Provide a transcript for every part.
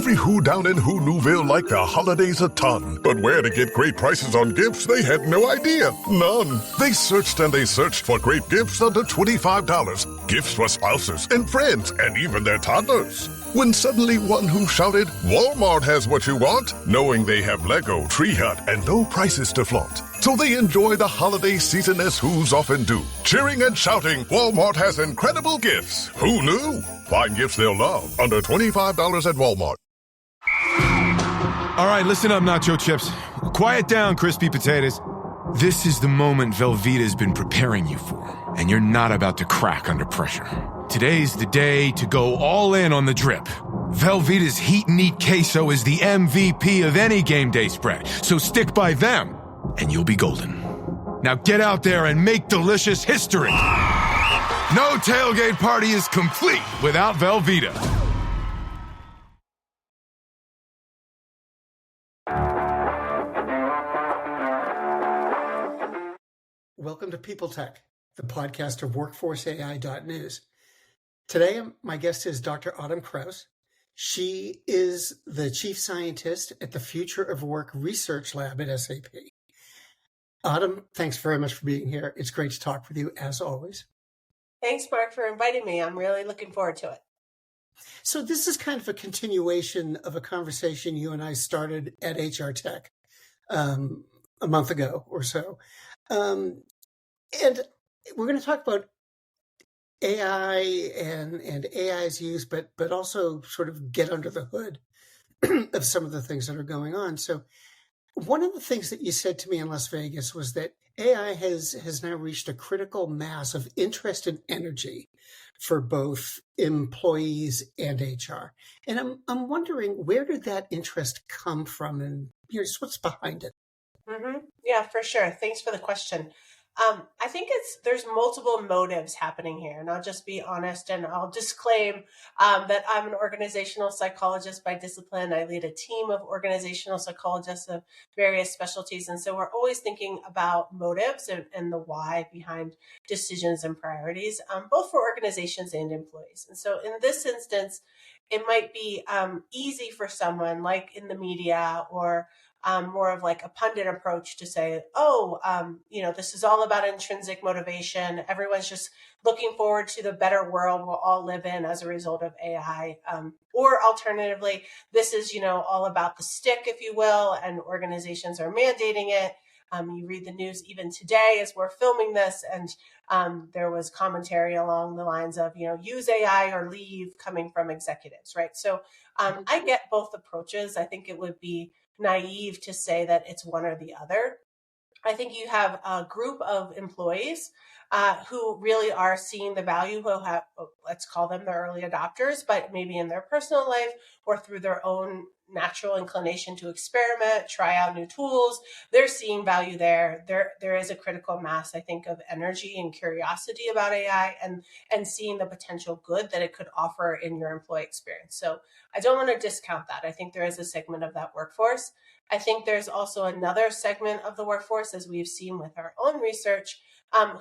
Every who down in Who Newville liked the holidays a ton, but where to get great prices on gifts, they had no idea. None. They searched and they searched for great gifts under $25. Gifts for spouses and friends and even their toddlers. When suddenly one who shouted, Walmart has what you want, knowing they have Lego, Tree Hut, and no prices to flaunt. So they enjoy the holiday season as Who's often do. Cheering and shouting, Walmart has incredible gifts. Who knew? Find gifts they'll love under $25 at Walmart. All right, listen up, nacho chips. Quiet down, crispy potatoes. This is the moment Velveeta's been preparing you for, and you're not about to crack under pressure. Today's the day to go all in on the drip. Velveeta's Heat and Eat Queso is the MVP of any game day spread, so stick by them, and you'll be golden. Now get out there and make delicious history. No tailgate party is complete without Velveeta. Welcome to People Tech, the podcast of WorkforceAI.news. Today, my guest is Dr. Autumn Krauss. She is the chief scientist at the Future of Work Research Lab at SAP. Autumn, thanks very much for being here. It's great to talk with you, as always. Thanks, Mark, for inviting me. I'm really looking forward to it. So this is kind of a continuation of a conversation you and I started at HR Tech a month ago or so. And we're going to talk about AI and AI's use, but also sort of get under the hood of some of the things that are going on. So one of the things that you said to me in Las Vegas was that AI has now reached a critical mass of interest and energy for both employees and HR. And I'm wondering, where did that interest come from, and what's behind it? Mm-hmm. Yeah, for sure. Thanks for the question. I think there's multiple motives happening here, and I'll just be honest and I'll disclaim that I'm an organizational psychologist by discipline. I lead a team of organizational psychologists of various specialties, and so we're always thinking about motives and the why behind decisions and priorities, both for organizations and employees. And so in this instance, it might be easy for someone like in the media or more of like a pundit approach to say, this is all about intrinsic motivation. Everyone's just looking forward to the better world we'll all live in as a result of AI. Or alternatively, this is, all about the stick, if you will, and organizations are mandating it. You read the news even today as we're filming this, and there was commentary along the lines of, use AI or leave coming from executives, right? So I get both approaches. I think it would be naive to say that it's one or the other. I think you have a group of employees who really are seeing the value, who have, let's call them the early adopters, but maybe in their personal life or through their own natural inclination to experiment, try out new tools. They're seeing value there. There is a critical mass, I think, of energy and curiosity about AI and seeing the potential good that it could offer in your employee experience. So I don't want to discount that. I think there is a segment of that workforce. I think there's also another segment of the workforce, as we've seen with our own research,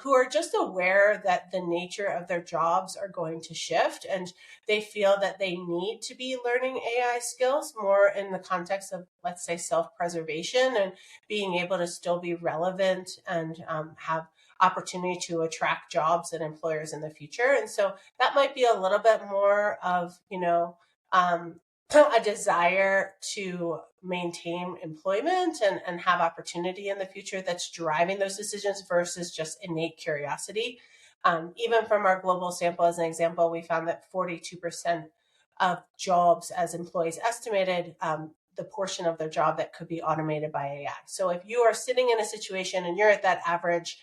who are just aware that the nature of their jobs are going to shift, and they feel that they need to be learning AI skills more in the context of, let's say, self-preservation and being able to still be relevant and have opportunity to attract jobs and employers in the future. And so that might be a little bit more of, a desire to maintain employment and have opportunity in the future that's driving those decisions versus just innate curiosity. Even from our global sample, as an example, we found that 42% of jobs, as employees estimated, the portion of their job that could be automated by AI. So if you are sitting in a situation and you're at that average,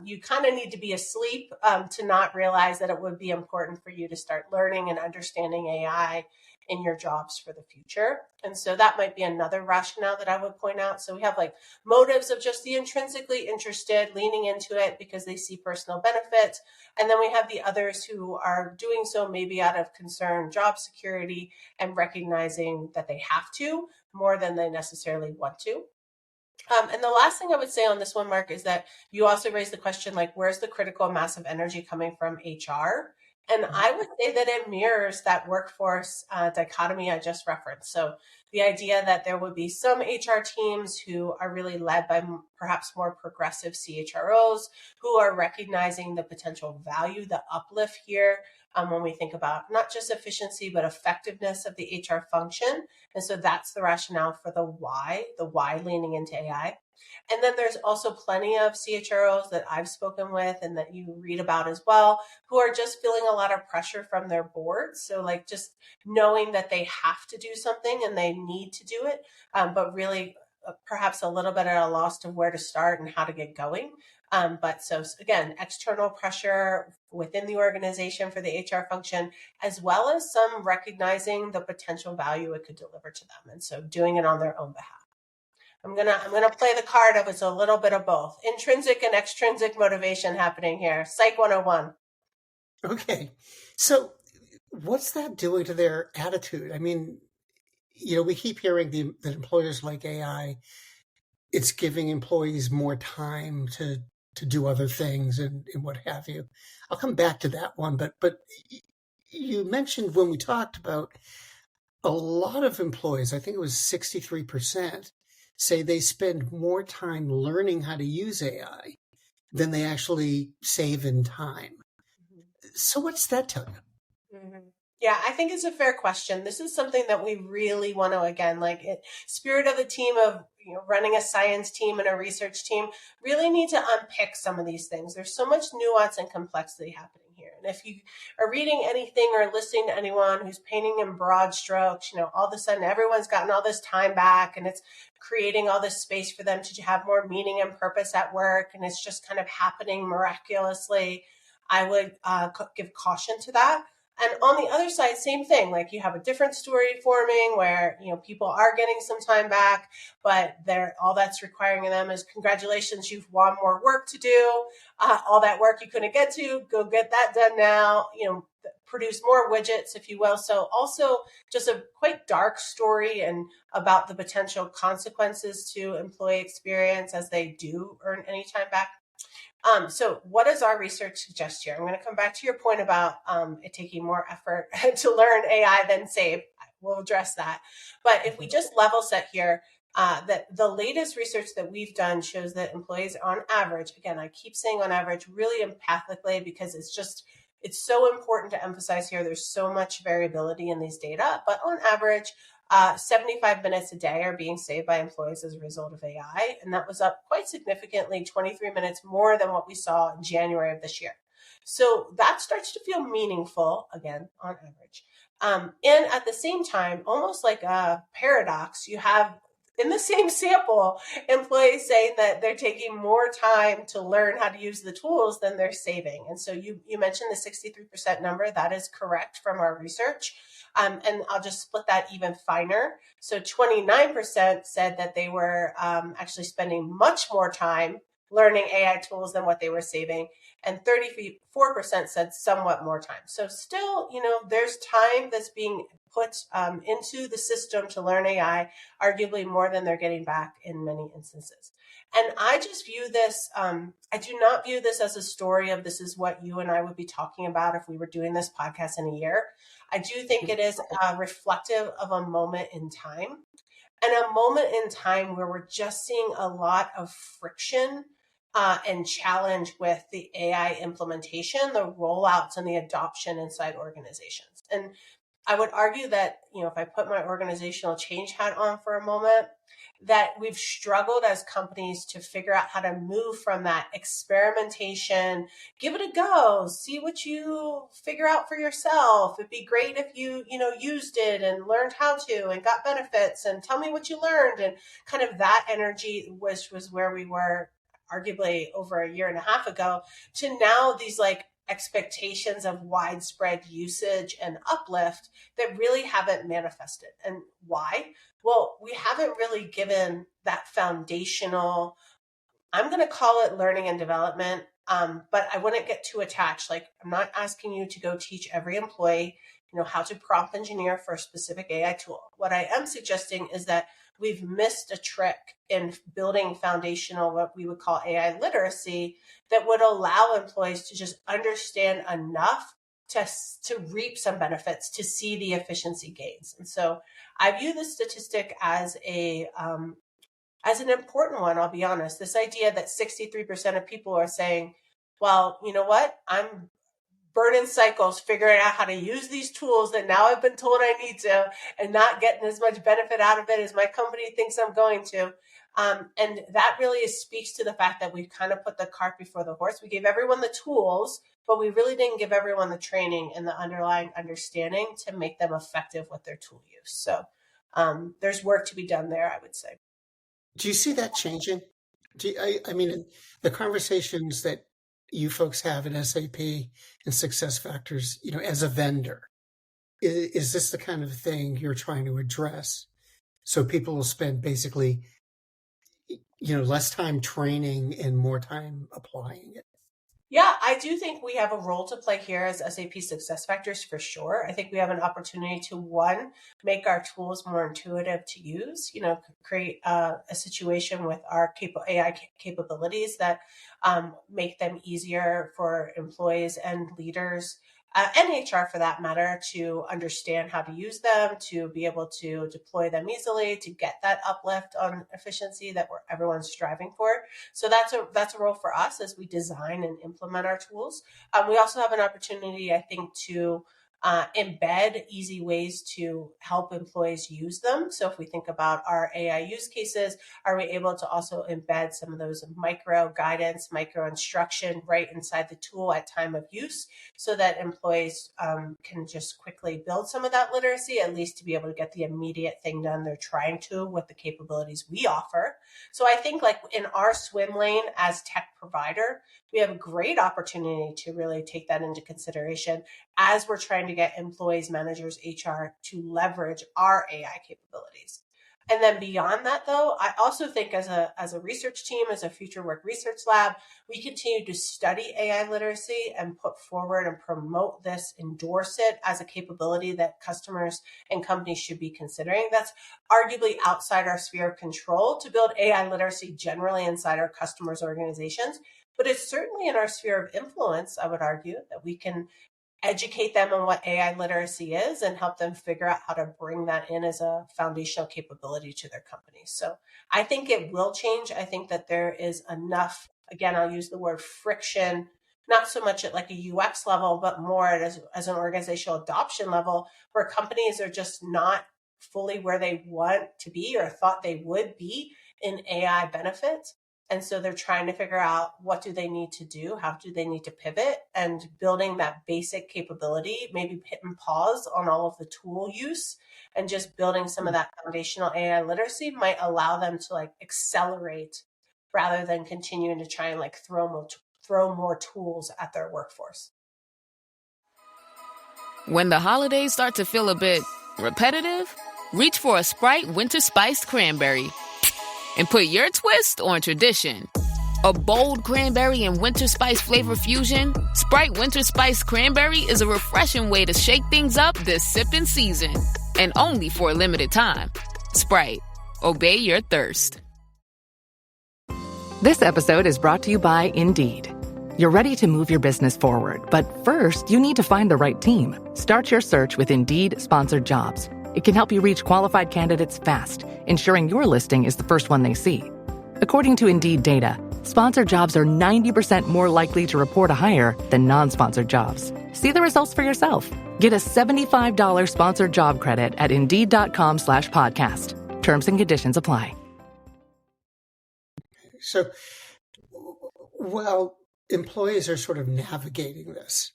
you kind of need to be asleep to not realize that it would be important for you to start learning and understanding AI in your jobs for the future. And so that might be another rationale that I would point out. So we have like motives of just the intrinsically interested, leaning into it because they see personal benefit. And then we have the others who are doing so maybe out of concern, job security, and recognizing that they have to more than they necessarily want to. And the last thing I would say on this one, Mark, is that you also raised the question, like, where's the critical mass of energy coming from HR? And I would say that it mirrors that workforce dichotomy I just referenced. So the idea that there would be some HR teams who are really led by perhaps more progressive CHROs who are recognizing the potential value, the uplift here when we think about not just efficiency, but effectiveness of the HR function. And so that's the rationale for the why leaning into AI. And then there's also plenty of CHROs that I've spoken with and that you read about as well, who are just feeling a lot of pressure from their boards. So like just knowing that they have to do something and they need to do it, but really perhaps a little bit at a loss to where to start and how to get going. But so again, external pressure within the organization for the HR function, as well as some recognizing the potential value it could deliver to them. And so doing it on their own behalf. I'm gonna play the card of it's a little bit of both. Intrinsic and extrinsic motivation happening here. Psych 101. Okay. So what's that doing to their attitude? I mean, we keep hearing that employers like AI, it's giving employees more time to do other things and what have you. I'll come back to that one, but you mentioned when we talked about a lot of employees, I think it was 63%, say they spend more time learning how to use AI than they actually save in time. So what's that tell you? Mm-hmm. Yeah, I think it's a fair question. This is something that we really want to, again, spirit of the team of running a science team and a research team, really need to unpick some of these things. There's so much nuance and complexity happening here. And if you are reading anything or listening to anyone who's painting in broad strokes, all of a sudden everyone's gotten all this time back and it's creating all this space for them to have more meaning and purpose at work. And it's just kind of happening miraculously. I would give caution to that. And on the other side, same thing. Like you have a different story forming where, people are getting some time back, but all that's requiring of them is congratulations, you've won more work to do. All that work you couldn't get to, go get that done now, produce more widgets, if you will. So also just a quite dark story and about the potential consequences to employee experience as they do earn any time back. So what does our research suggest here? I'm going to come back to your point about it taking more effort to learn AI than save. We'll address that. But if we just level set here, that the latest research that we've done shows that employees on average, again, I keep saying on average really empathically because it's so important to emphasize here. There's so much variability in these data, but on average, 75 minutes a day are being saved by employees as a result of AI. And that was up quite significantly, 23 minutes more than what we saw in January of this year. So that starts to feel meaningful, again, on average. And at the same time, almost like a paradox, you have in the same sample, employees saying that they're taking more time to learn how to use the tools than they're saving. And so you mentioned the 63% number. That is correct from our research. And I'll just split that even finer. So 29% said that they were actually spending much more time learning AI tools than what they were saving. And 34% said somewhat more time. So still, there's time that's being put into the system to learn AI, arguably more than they're getting back in many instances. And I just view this, I do not view this as a story of this is what you and I would be talking about if we were doing this podcast in a year. I do think it is reflective of a moment in time and a moment in time where we're just seeing a lot of friction and challenge with the AI implementation, the rollouts and the adoption inside organizations. And I would argue that, if I put my organizational change hat on for a moment, that we've struggled as companies to figure out how to move from that experimentation, give it a go, see what you figure out for yourself. It'd be great if you, used it and learned how to and got benefits and tell me what you learned. And kind of that energy was where we were arguably over a year and a half ago to now these expectations of widespread usage and uplift that really haven't manifested. And why? Well, we haven't really given that foundational, I'm going to call it learning and development, but I wouldn't get too attached. I'm not asking you to go teach every employee, how to prompt engineer for a specific AI tool. What I am suggesting is that we've missed a trick in building foundational, what we would call AI literacy, that would allow employees to just understand enough to reap some benefits, to see the efficiency gains. And so I view this statistic as as an important one, I'll be honest. This idea that 63% of people are saying, well, you know what? I'm burning cycles figuring out how to use these tools that now I've been told I need to, and not getting as much benefit out of it as my company thinks I'm going to. And that really speaks to the fact that we've kind of put the cart before the horse. We gave everyone the tools, but we really didn't give everyone the training and the underlying understanding to make them effective with their tool use. So there's work to be done there, I would say. Do you see that changing? I mean, the conversations that you folks have at SAP and SuccessFactors, as a vendor, is this the kind of thing you're trying to address? So people will spend basically, less time training and more time applying it. Yeah, I do think we have a role to play here as SAP SuccessFactors for sure. I think we have an opportunity to, one, make our tools more intuitive to use, create a situation with our AI capabilities that make them easier for employees and leaders and HR for that matter to understand how to use them, to be able to deploy them easily, to get that uplift on efficiency that everyone's striving for. So that's a role for us as we design and implement our tools. We also have an opportunity, I think, to embed easy ways to help employees use them. So if we think about our AI use cases, are we able to also embed some of those micro guidance, micro instruction right inside the tool at time of use so that employees can just quickly build some of that literacy, at least to be able to get the immediate thing done they're trying to with the capabilities we offer. So I think like in our swim lane as tech provider, we have a great opportunity to really take that into consideration as we're trying to get employees, managers, HR to leverage our AI capabilities. And then beyond that, though, I also think as a research team, as a future work research lab, we continue to study AI literacy and put forward and promote this, endorse it as a capability that customers and companies should be considering. That's arguably outside our sphere of control to build AI literacy generally inside our customers' organizations. But it's certainly in our sphere of influence, I would argue, that we can educate them on what AI literacy is and help them figure out how to bring that in as a foundational capability to their companies. So I think it will change. I think that there is enough, again, I'll use the word friction, not so much at like a UX level, but more as an organizational adoption level where companies are just not fully where they want to be or thought they would be in AI benefits. And so they're trying to figure out what do they need to do? How do they need to pivot? And building that basic capability, maybe hit and pause on all of the tool use and just building some of that foundational AI literacy might allow them to like accelerate rather than continuing to try and like throw more tools at their workforce. When the holidays start to feel a bit repetitive, reach for a Sprite Winter Spiced Cranberry and put your twist on tradition. A bold cranberry and winter spice flavor fusion, Sprite Winter Spiced Cranberry is a refreshing way to shake things up this sipping season. And only for a limited time. Sprite. Obey your thirst. This episode is brought to you by Indeed. You're ready to move your business forward, but first, you need to find the right team. Start your search with Indeed Sponsored Jobs. It can help you reach qualified candidates fast, ensuring your listing is the first one they see. According to Indeed data, sponsored jobs are 90% more likely to report a hire than non-sponsored jobs. See the results for yourself. Get a $75 sponsored job credit at Indeed.com/podcast. Terms and conditions apply. So while employees are sort of navigating this,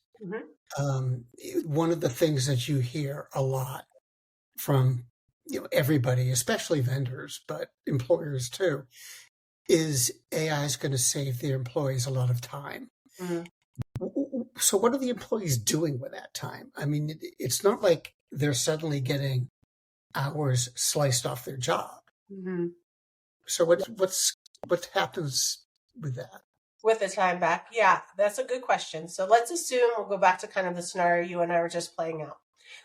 one of the things that you hear a lot from everybody, especially vendors, but employers too, is AI is going to save their employees a lot of time. So what are the employees doing with that time? I mean, it's not like they're suddenly getting hours sliced off their job. So what happens with that? With the time back? Yeah, that's a good question. So let's assume, we'll go back to kind of the scenario you and I were just playing out.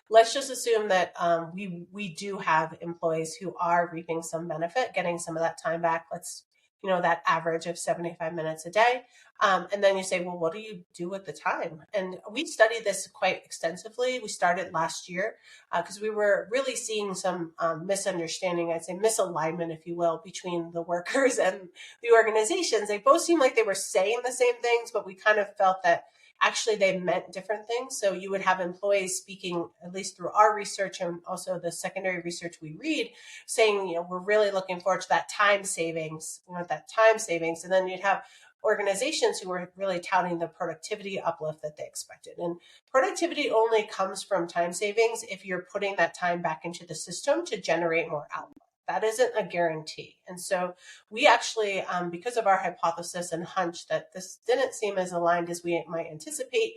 Let's just assume that we do have employees who are reaping some benefit, getting some of that time back. Let's that average of 75 minutes a day. And then you say, well, what do you do with the time? And we studied this quite extensively. We started last year because we were really seeing some misunderstanding, I'd say misalignment, if you will, between the workers and the organizations. They both seemed like they were saying the same things, but we kind of felt that actually they meant different things. So you would have employees speaking, at least through our research and also the secondary research we read, saying, we're really looking forward to that time savings, And then you'd have organizations who were really touting the productivity uplift that they expected. And productivity only comes from time savings if you're putting that time back into the system to generate more output. That isn't a guarantee. And so we actually, because of our hypothesis and hunch that this didn't seem as aligned as we might anticipate,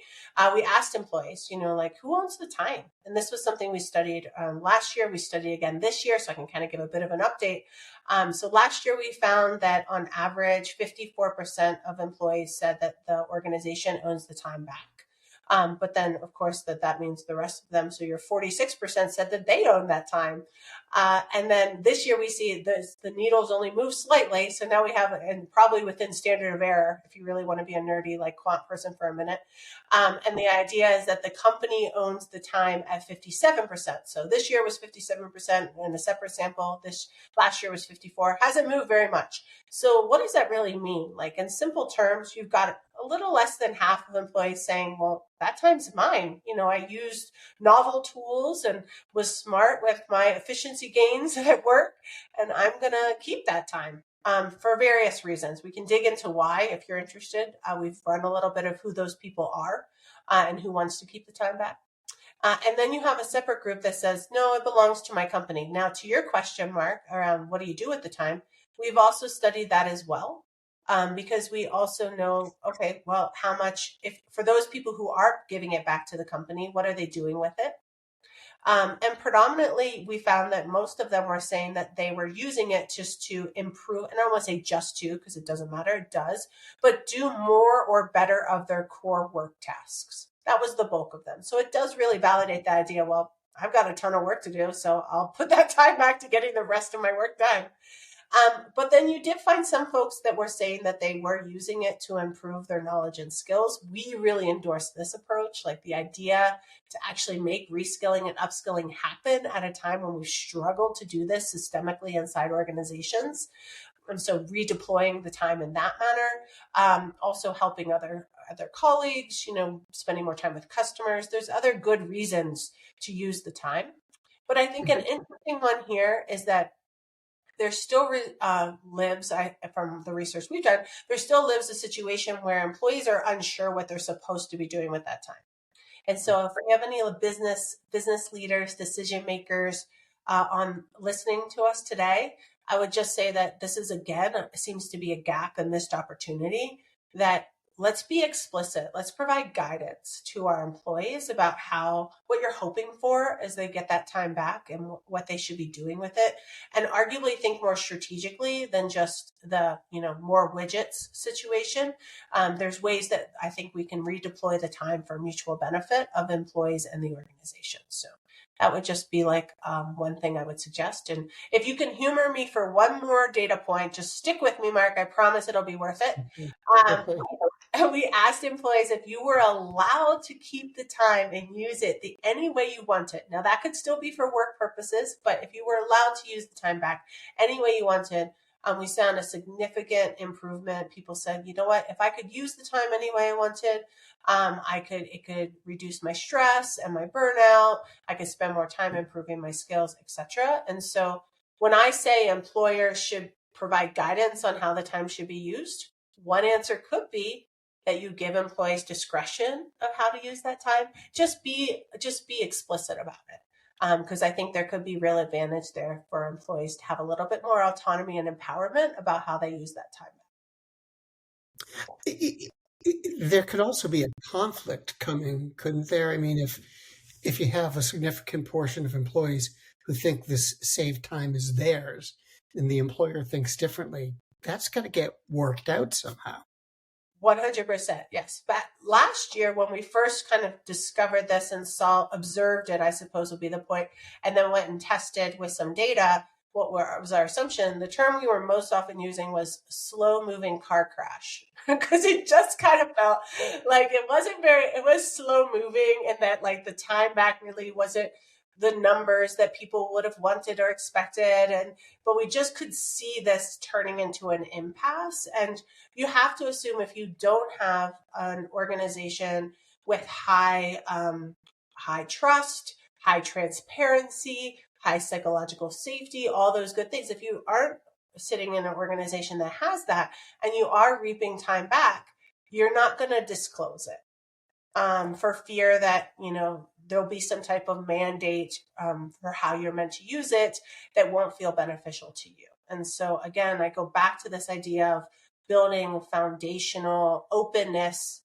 we asked employees, who owns the time? And this was something we studied last year. We studied again this year, so I can kind of give a bit of an update. So last year, we found that on average, 54% of employees said that the organization owns the time back. But then, of course, that means the rest of them. So your 46% said that they own that time. And then this year we see the needles only move slightly. So now we have, and probably within standard of error, if you really want to be a nerdy like quant person for a minute. And the idea is that the company owns the time at 57%. So this year was 57% in a separate sample. Last year was 54. Hasn't moved very much. So what does that really mean? Like in simple terms, you've got a little less than half of employees saying, well, that time's mine. I used novel tools and was smart with my efficiency gains at work, and I'm going to keep that time for various reasons. We can dig into why if you're interested. We've run a little bit of who those people are and who wants to keep the time back. And then you have a separate group that says, no, it belongs to my company. Now, to your question, Mark, around what do you do with the time? We've also studied that as well. Because we also know, okay, well, how much, if for those people who are giving it back to the company, what are they doing with it? And predominantly, we found that most of them were saying that they were using it just to improve, and I don't want to say just to, because it doesn't matter, it does, but do more or better of their core work tasks. That was the bulk of them. So it does really validate the idea, well, I've got a ton of work to do, so I'll put that time back to getting the rest of my work done. But then you did find some folks that were saying that they were using it to improve their knowledge and skills. We really endorse this approach, like the idea to actually make reskilling and upskilling happen at a time when we've struggled to do this systemically inside organizations. And so redeploying the time in that manner, also helping other colleagues, spending more time with customers. There's other good reasons to use the time. But I think an interesting one here is that there still lives, from the research we've done, there still lives a situation where employees are unsure what they're supposed to be doing with that time. And so if we have any business leaders, decision makers on listening to us today, I would just say that this is, again, seems to be a gap, a missed opportunity, that let's be explicit. Let's provide guidance to our employees about what you're hoping for as they get that time back and what they should be doing with it. And arguably think more strategically than just the, more widgets situation. There's ways that I think we can redeploy the time for mutual benefit of employees and the organization. So that would just be like one thing I would suggest. And if you can humor me for one more data point, just stick with me, Mark. I promise it'll be worth it. We asked employees if you were allowed to keep the time and use it any way you wanted. Now, that could still be for work purposes, but if you were allowed to use the time back any way you wanted, we found a significant improvement. People said, you know what, if I could use the time any way I wanted, it could reduce my stress and my burnout. I could spend more time improving my skills, etc. And so when I say employers should provide guidance on how the time should be used, one answer could be that you give employees discretion of how to use that time. Just be explicit about it. Because I think there could be real advantage there for employees to have a little bit more autonomy and empowerment about how they use that time. There could also be a conflict coming, couldn't there? I mean, if you have a significant portion of employees who think this saved time is theirs and the employer thinks differently, that's got to get worked out somehow. 100%, yes. But last year, when we first kind of discovered this and observed it, I suppose would be the point, and then went and tested with some data, was our assumption, the term we were most often using was slow moving car crash, because it just kind of felt like it was slow moving, and that like the time back really wasn't the numbers that people would have wanted or expected. But we just could see this turning into an impasse. And you have to assume, if you don't have an organization with high trust, high transparency, high psychological safety, all those good things, if you aren't sitting in an organization that has that and you are reaping time back, you're not going to disclose it, for fear that, there'll be some type of mandate for how you're meant to use it that won't feel beneficial to you. And so again, I go back to this idea of building foundational openness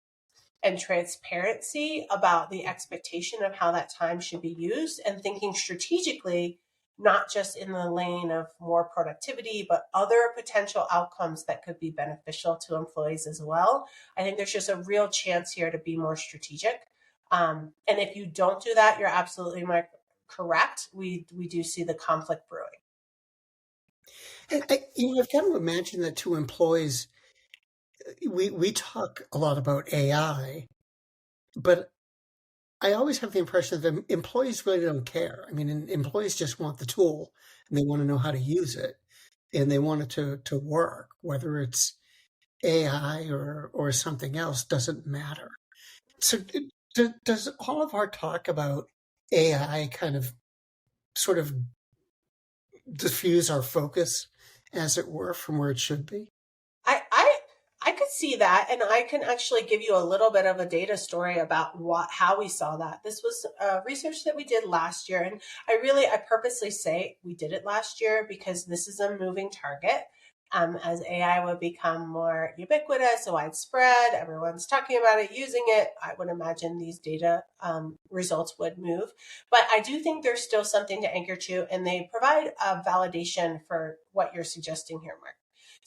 and transparency about the expectation of how that time should be used, and thinking strategically, not just in the lane of more productivity, but other potential outcomes that could be beneficial to employees as well. I think there's just a real chance here to be more strategic. And if you don't do that, you're absolutely correct. We do see the conflict brewing. And I've got to imagine that to employees, we talk a lot about AI, but I always have the impression that employees really don't care. I mean, employees just want the tool and they want to know how to use it, and they want it to work, whether it's AI or something else, doesn't matter. So does all of our talk about AI kind of sort of diffuse our focus, as it were, from where it should be? I could see that, and I can actually give you a little bit of a data story about how we saw that. This was research that we did last year, and I purposely say we did it last year because this is a moving target. As AI would become more ubiquitous, widespread, everyone's talking about it, using it, I would imagine these data results would move. But I do think there's still something to anchor to, and they provide a validation for what you're suggesting here, Mark.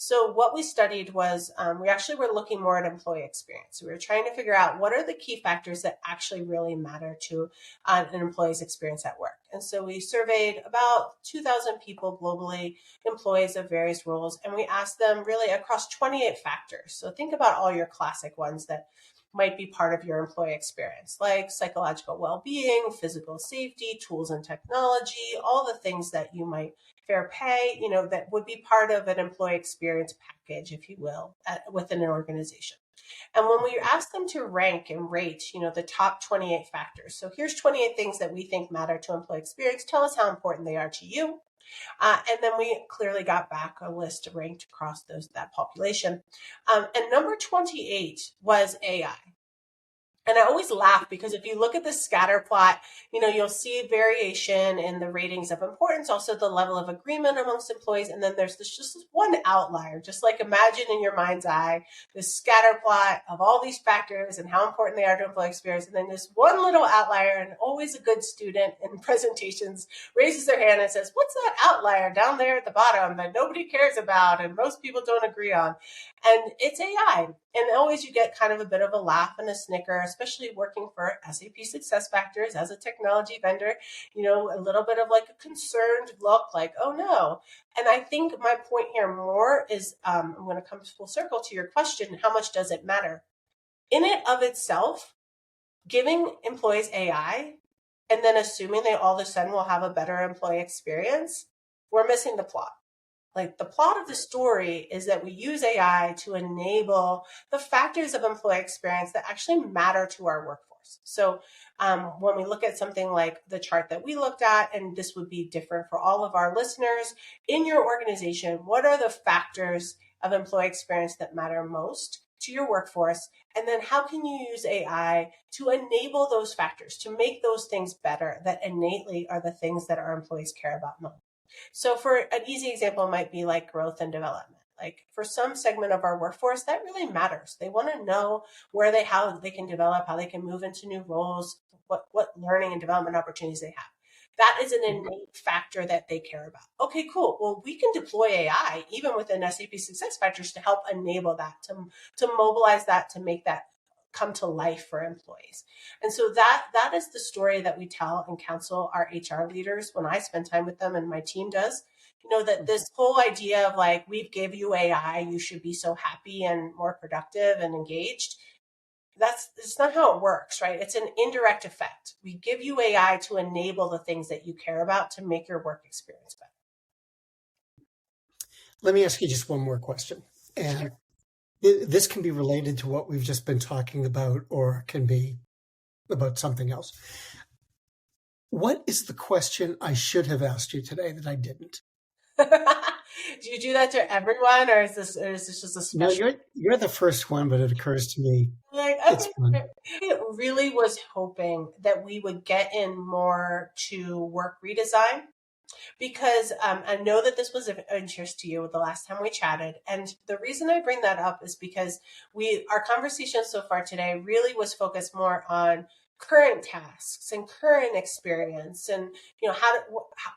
So what we studied was, we actually were looking more at employee experience. We were trying to figure out what are the key factors that actually really matter to an employee's experience at work. And so we surveyed about 2,000 people globally, employees of various roles, and we asked them really across 28 factors. So think about all your classic ones that might be part of your employee experience, like psychological well-being, physical safety, tools and technology, all the things that you might, fair pay, that would be part of an employee experience package, if you will, within an organization. And when we asked them to rank and rate, the top 28 factors. So here's 28 things that we think matter to employee experience. Tell us how important they are to you. And then we clearly got back a list ranked across that population. And number 28 was AI. And I always laugh because if you look at the scatter plot, you'll see variation in the ratings of importance, also the level of agreement amongst employees. And then there's just this one outlier, just like imagine in your mind's eye, this scatter plot of all these factors and how important they are to employee experience. And then this one little outlier, and always a good student in presentations raises their hand and says, what's that outlier down there at the bottom that nobody cares about and most people don't agree on? And it's AI. And always you get kind of a bit of a laugh and a snicker, especially working for SAP SuccessFactors as a technology vendor, a little bit of like a concerned look like, oh no. And I think my point here more is, I'm going to come full circle to your question, how much does it matter? In it of itself, giving employees AI and then assuming they all of a sudden will have a better employee experience, we're missing the plot. Like the plot of the story is that we use AI to enable the factors of employee experience that actually matter to our workforce. So when we look at something like the chart that we looked at, and this would be different for all of our listeners, in your organization, what are the factors of employee experience that matter most to your workforce? And then how can you use AI to enable those factors, to make those things better that innately are the things that our employees care about most? So for an easy example, it might be like growth and development. Like for some segment of our workforce, that really matters. They want to know how they can develop, how they can move into new roles, what learning and development opportunities they have. That is an innate factor that they care about. Okay, cool. Well, we can deploy AI even within SAP SuccessFactors to help enable that, to mobilize that, to make that come to life for employees. And so that is the story that we tell and counsel our HR leaders when I spend time with them and my team does. That this whole idea of like, we've give you AI, you should be so happy and more productive and engaged. It's not how it works, right? It's an indirect effect. We give you AI to enable the things that you care about to make your work experience better. Let me ask you just one more question. And this can be related to what we've just been talking about, or can be about something else. What is the question I should have asked you today that I didn't? Do you do that to everyone, or is this just a special? No, you're the first one, but it occurs to me. Like, It's fun. I really was hoping that we would get in more to work redesign, because I know that this was of interest to you the last time we chatted. And the reason I bring that up is because our conversation so far today really was focused more on current tasks and current experience, and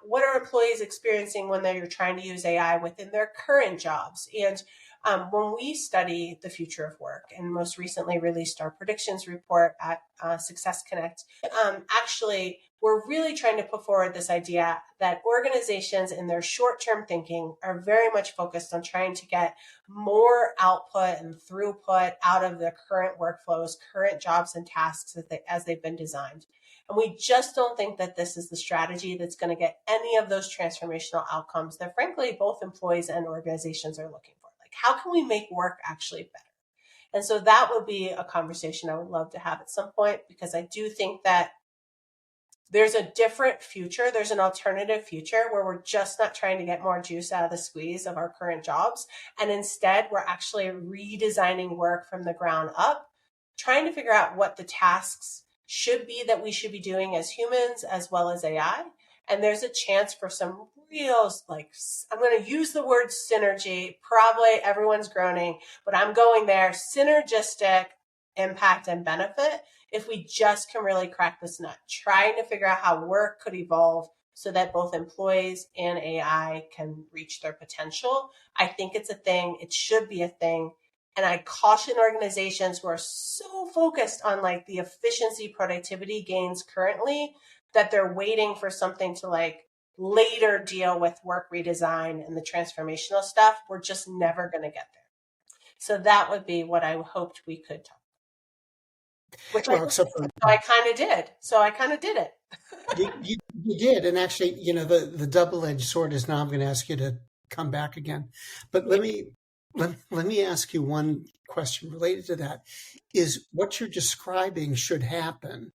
what are employees experiencing when they're trying to use AI within their current jobs. And when we study the future of work, and most recently released our predictions report at Success Connect, actually, we're really trying to put forward this idea that organizations in their short-term thinking are very much focused on trying to get more output and throughput out of their current workflows, current jobs and tasks as they've been designed. And we just don't think that this is the strategy that's going to get any of those transformational outcomes that, frankly, both employees and organizations are looking for. Like, how can we make work actually better? And so that would be a conversation I would love to have at some point, because I do think that there's a different future. There's an alternative future where we're just not trying to get more juice out of the squeeze of our current jobs. And instead, we're actually redesigning work from the ground up, trying to figure out what the tasks should be that we should be doing as humans as well as AI. And there's a chance for some real, I'm going to use the word synergy. Probably everyone's groaning, but I'm going there. Synergistic impact and benefit if we just can really crack this nut, trying to figure out how work could evolve so that both employees and AI can reach their potential. I think it's a thing. It should be a thing. And I caution organizations who are so focused on like the efficiency, productivity gains currently, that they're waiting for something to like later deal with work redesign and the transformational stuff. We're just never going to get there. So that would be what I hoped we could talk. I kind of did. So I kind of did it. you did. And actually, the double-edged sword is now I'm going to ask you to come back again. But let me ask you one question related to that. Is what you're describing should happen,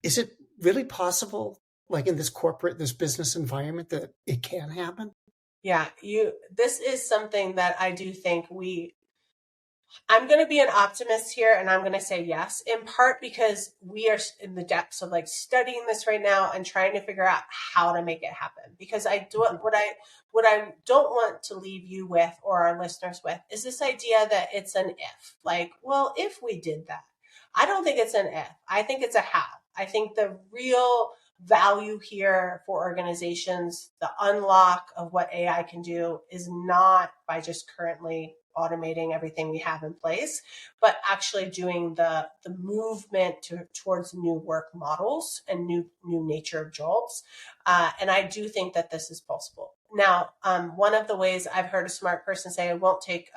is it really possible, like in this business environment, that it can happen? Yeah, this is something that I do think I'm going to be an optimist here, and I'm going to say yes, in part because we are in the depths of like studying this right now and trying to figure out how to make it happen. Because what I don't want to leave you with, or our listeners with, is this idea that it's an if. Like, well, if we did that. I don't think it's an if. I think it's a how. I think the real value here for organizations, the unlock of what AI can do, is not by just currently automating everything we have in place, but actually doing the movement towards new work models and new nature of jobs. And I do think that this is possible. Now, one of the ways I've heard a smart person say, I won't take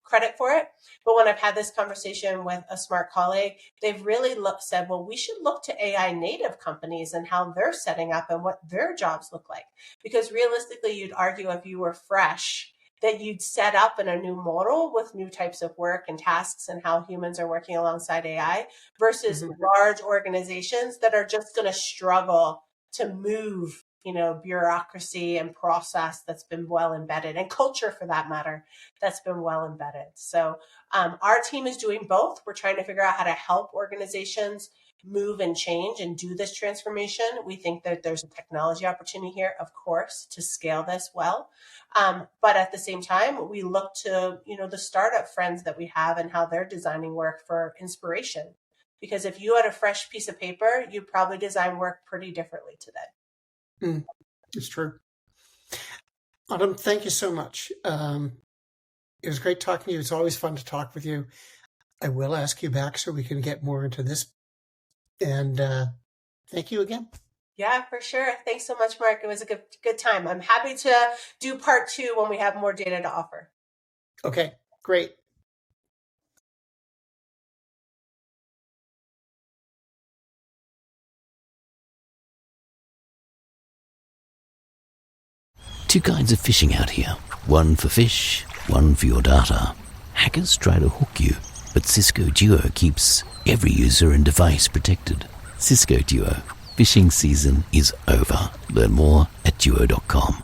credit for it, but when I've had this conversation with a smart colleague, they've really said, well, we should look to AI native companies and how they're setting up and what their jobs look like. Because realistically, you'd argue if you were fresh, that you'd set up in a new model with new types of work and tasks and how humans are working alongside AI versus large organizations that are just going to struggle to move, bureaucracy and process that's been well embedded, and culture for that matter, that's been well embedded. So our team is doing both. We're trying to figure out how to help organizations move and change and do this transformation. We think that there's a technology opportunity here, of course, to scale this well. But at the same time, we look to, the startup friends that we have and how they're designing work for inspiration. Because if you had a fresh piece of paper, you'd probably design work pretty differently today. It's true. Autumn, thank you so much. It was great talking to you. It's always fun to talk with you. I will ask you back so we can get more into this. And thank you again. Yeah, for sure. Thanks so much, Mark. It was a good time. I'm happy to do part 2 when we have more data to offer. Okay, great. Two kinds of phishing out here. One for fish, one for your data. Hackers try to hook you, but Cisco Duo keeps every user and device protected. Cisco Duo. Phishing season is over. Learn more at duo.com.